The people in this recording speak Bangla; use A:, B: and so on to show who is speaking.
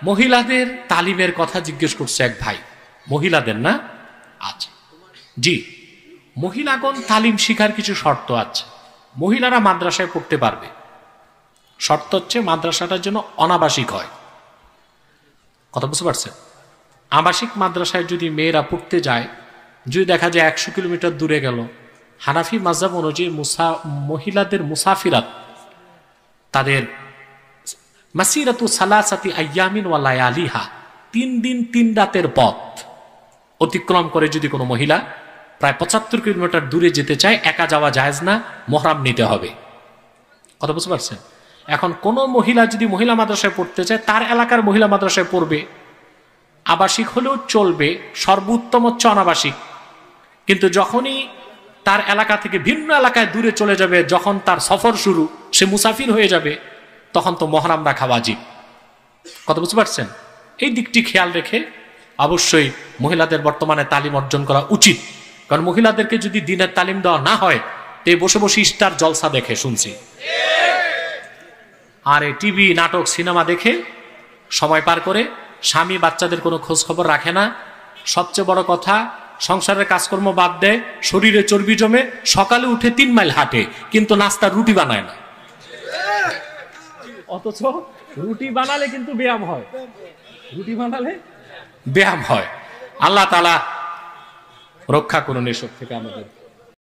A: মহিলাদের তালিমের কথা জিজ্ঞেস করছে এক ভাই। মহিলাদের না? আচ্ছা, জি, মহিলাগণ তালিম শিখার কিছু শর্ত আছে। মহিলারা মাদ্রাসায় পড়তে পারবে, শর্ত হচ্ছে মাদ্রাসাটার জন্য অনাবাসিক হয়। কথা বুঝতে পারছেন? আবাসিক মাদ্রাসায় যদি মেয়েরা পড়তে যায়, যদি দেখা যায় 100 কিলোমিটার দূরে গেল, হানাফি মাযহাব অনুযায়ী মহিলাদের মুসাফিরাত, তাদের মাসিরাতু সালাসাতি আইয়ামিন ওয়া লায়ালিহা, 3 দিন 3 রাতের পথ অতিক্রম করে যদি কোনো মহিলা প্রায় 75 কিলোমিটার দূরে যেতে চায়, একা যাওয়া জায়েজ না, মুহরাম নিতে হবে। কথা বুঝতে পারছেন? এখন কোন মহিলা যদি মহিলা মাদ্রাসায় পড়তে চায়, তার এলাকার মহিলা মাদ্রাসায় পড়বে, আবাসিক হলেও চলবে, সর্বোত্তম হচ্ছে অনাবাসিক। কিন্তু যখনই তার এলাকা থেকে ভিন্ন এলাকায় দূরে চলে যাবে, যখন তার সফর শুরু, সে মুসাফির হয়ে যাবে, তখন তো মুহরাম রাখা ওয়াজিব। কথা বুঝতে পারছেন? এই দিকটি খেয়াল রেখে অবশ্যই মহিলাদের বর্তমানে তালিম অর্জন করা উচিত। কারণ মহিলাদেরকে যদি দিনের তালিম দেওয়া না হয়, তো বসে বসে স্টার জলসা দেখে শুনছি, আর এই টিভি, নাটক, সিনেমা দেখে সময় পার করে, স্বামী বাচ্চাদের কোনো খোঁজ খবর রাখে না। সবচেয়ে বড় কথা, সংসারের কাজকর্ম বাদ দেয়, শরীরে চর্বি জমে, সকালে উঠে 3 মাইল হাঁটে, কিন্তু নাস্তার রুটি বানায় না। অথচ রুটি বানালে কিন্তু ব্যায়াম হয়, রুটি বানালে ব্যায়াম হয়। আল্লাহ তাআলা রক্ষা করুন এসব থেকে আমাদের।